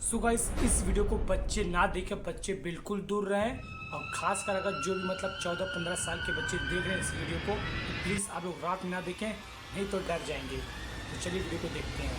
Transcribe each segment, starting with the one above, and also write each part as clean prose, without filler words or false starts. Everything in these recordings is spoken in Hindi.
सो गाइस इस वीडियो को बच्चे ना देखें, बच्चे बिल्कुल दूर रहें। और खास कर अगर जो भी मतलब 14-15 साल के बच्चे देख रहे हैं इस वीडियो को तो प्लीज़ आप लोग रात में ना देखें, नहीं तो डर जाएंगे। तो चलिए वीडियो को देखते हैं।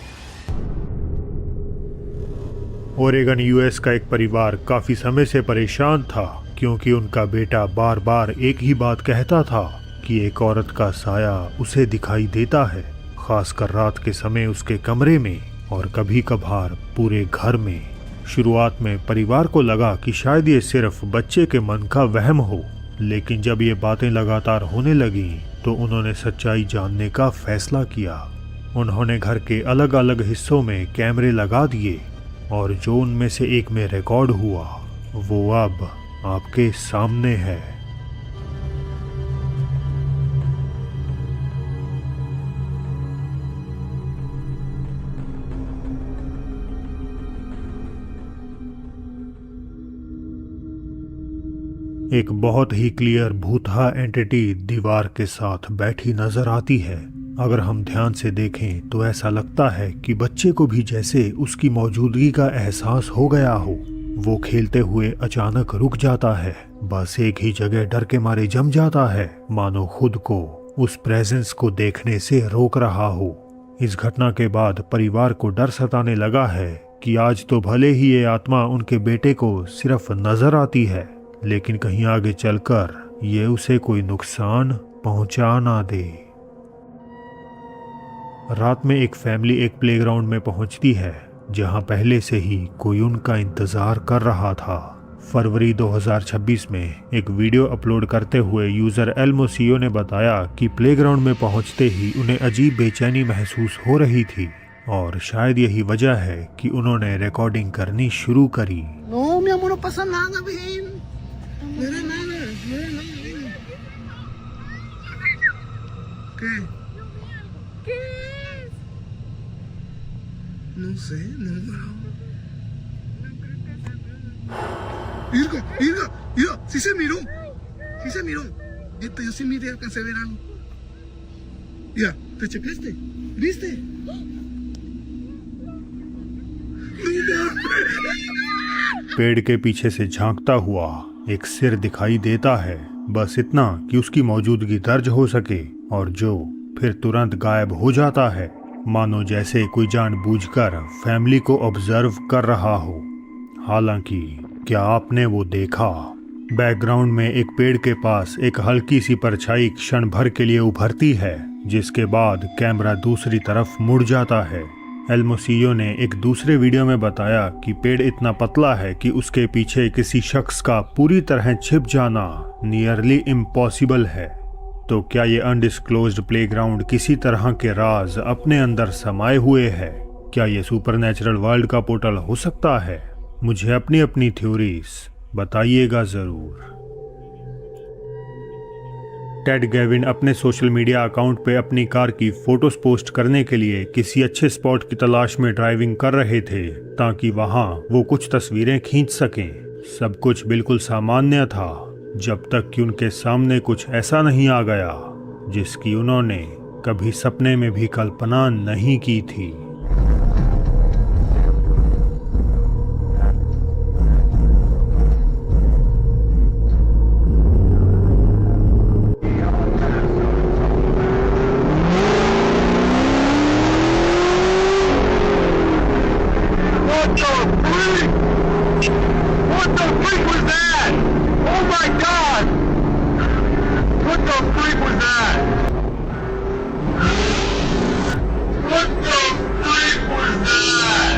ओरेगन यूएस का एक परिवार काफी समय से परेशान था क्योंकि उनका बेटा बार बार एक ही बात कहता था कि एक औरत का साया उसे दिखाई देता है, खासकर रात के समय उसके कमरे में और कभी कभार पूरे घर में। शुरुआत में परिवार को लगा कि शायद ये सिर्फ बच्चे के मन का वहम हो, लेकिन जब ये बातें लगातार होने लगीं तो उन्होंने सच्चाई जानने का फैसला किया। उन्होंने घर के अलग अलग हिस्सों में कैमरे लगा दिए और जो उनमें से एक में रिकॉर्ड हुआ वो अब आपके सामने है। एक बहुत ही क्लियर भूतहा एंटिटी दीवार के साथ बैठी नजर आती है। अगर हम ध्यान से देखें तो ऐसा लगता है कि बच्चे को भी जैसे उसकी मौजूदगी का एहसास हो गया हो। वो खेलते हुए अचानक रुक जाता है, बस एक ही जगह डर के मारे जम जाता है, मानो खुद को उस प्रेजेंस को देखने से रोक रहा हो। इस घटना के बाद परिवार को डर सताने लगा है कि आज तो भले ही ये आत्मा उनके बेटे को सिर्फ नजर आती है, लेकिन कहीं आगे चलकर ये उसे कोई नुकसान पहुंचा ना दे। रात में एक फैमिली एक प्लेग्राउंड में पहुंचती है जहां पहले से ही कोई उनका इंतजार कर रहा था। फरवरी 2026 में एक वीडियो अपलोड करते हुए यूजर एल्मोसियो ने बताया कि प्लेग्राउंड में पहुंचते ही उन्हें अजीब बेचैनी महसूस हो रही थी और शायद यही वजह है कि उन्होंने रिकॉर्डिंग करनी शुरू करी। No, mi amor, no pasa nada, ven. No era nada, no era nada, ven. ¿Qué? ¿Qué es? No sé, no. Irga, Irga, mira, sí se miró. Sí se miró. Yo sí miré, alcancé a ver algo. Mira, ¿te checaste? ¿Viste? पेड़ के पीछे से झांकता हुआ एक सिर दिखाई देता है, बस इतना कि उसकी मौजूदगी दर्ज हो सके, और जो फिर तुरंत गायब हो जाता है, मानो जैसे कोई जानबूझकर फैमिली को ऑब्जर्व कर रहा हो। हालांकि क्या आपने वो देखा? बैकग्राउंड में एक पेड़ के पास एक हल्की सी परछाई क्षण भर के लिए उभरती है, जिसके बाद कैमरा दूसरी तरफ मुड़ जाता है। एल्मोसियो ने एक दूसरे वीडियो में बताया कि पेड़ इतना पतला है कि उसके पीछे किसी शख्स का पूरी तरह छिप जाना नियरली इम्पॉसिबल है। तो क्या ये अनडिस्क्लोज्ड प्लेग्राउंड किसी तरह के राज अपने अंदर समाये हुए है? क्या ये सुपरनैचुरल वर्ल्ड का पोर्टल हो सकता है? मुझे अपनी अपनी थ्योरीज बताइएगा जरूर। टेड गेविन अपने सोशल मीडिया अकाउंट पे अपनी कार की फोटोज पोस्ट करने के लिए किसी अच्छे स्पॉट की तलाश में ड्राइविंग कर रहे थे ताकि वहां वो कुछ तस्वीरें खींच सकें। सब कुछ बिल्कुल सामान्य था जब तक कि उनके सामने कुछ ऐसा नहीं आ गया जिसकी उन्होंने कभी सपने में भी कल्पना नहीं की थी। What the freak was that? Oh my god! What the freak was that? What the freak was that?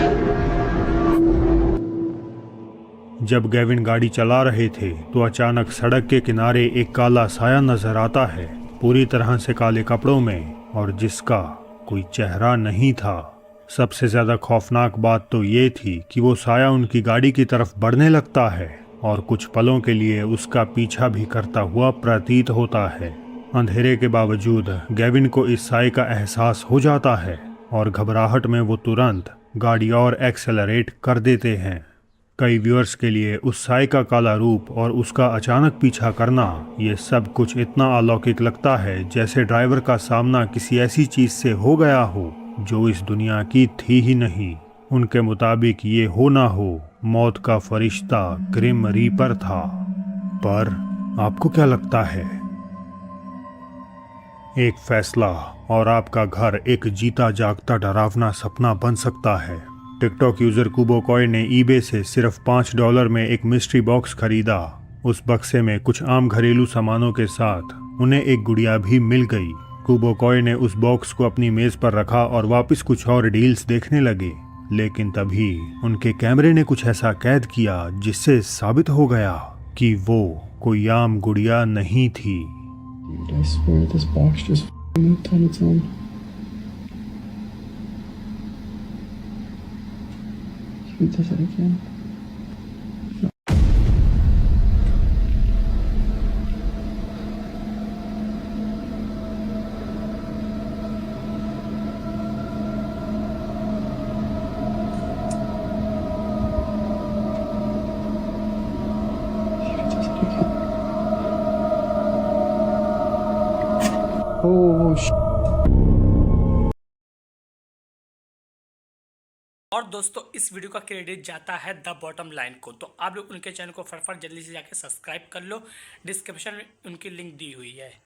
जब गेविन गाड़ी चला रहे थे तो अचानक सड़क के किनारे एक काला साया नजर आता है, पूरी तरह से काले कपड़ों में, और जिसका कोई चेहरा नहीं था। सबसे ज्यादा खौफनाक बात तो ये थी कि वो साया उनकी गाड़ी की तरफ बढ़ने लगता है और कुछ पलों के लिए उसका पीछा भी करता हुआ प्रतीत होता है। अंधेरे के बावजूद गेविन को इस साए का एहसास हो जाता है और घबराहट में वो तुरंत गाड़ी और एक्सेलरेट कर देते हैं। कई व्यूअर्स के लिए उस साए का काला रूप और उसका अचानक पीछा करना, ये सब कुछ इतना अलौकिक लगता है जैसे ड्राइवर का सामना किसी ऐसी चीज से हो गया हो जो इस दुनिया की थी ही नहीं। उनके मुताबिक ये हो ना हो मौत का फरिश्ता ग्रिम रीपर था। पर आपको क्या लगता है? एक फैसला और आपका घर एक जीता जागता डरावना सपना बन सकता है। टिकटॉक यूजर कुबोकॉय ने ईबे से सिर्फ $5 में एक मिस्ट्री बॉक्स खरीदा। उस बक्से में कुछ आम घरेलू सामानों के साथ उन्हें एक गुड़िया भी मिल गई। कुबोकॉय ने उस बॉक्स को अपनी मेज पर रखा और वापस कुछ और डील्स देखने लगे, लेकिन तभी उनके कैमरे ने कुछ ऐसा कैद किया जिससे साबित हो गया कि वो कोई आम गुड़िया नहीं थी। Dude, I swear this box just moved on its own. Who does it again? He does it again. Oh, और दोस्तों इस वीडियो का क्रेडिट जाता है द बॉटम लाइन को। तो आप लोग उनके चैनल को फटाफट जल्दी से जाके सब्सक्राइब कर लो, डिस्क्रिप्शन में उनकी लिंक दी हुई है।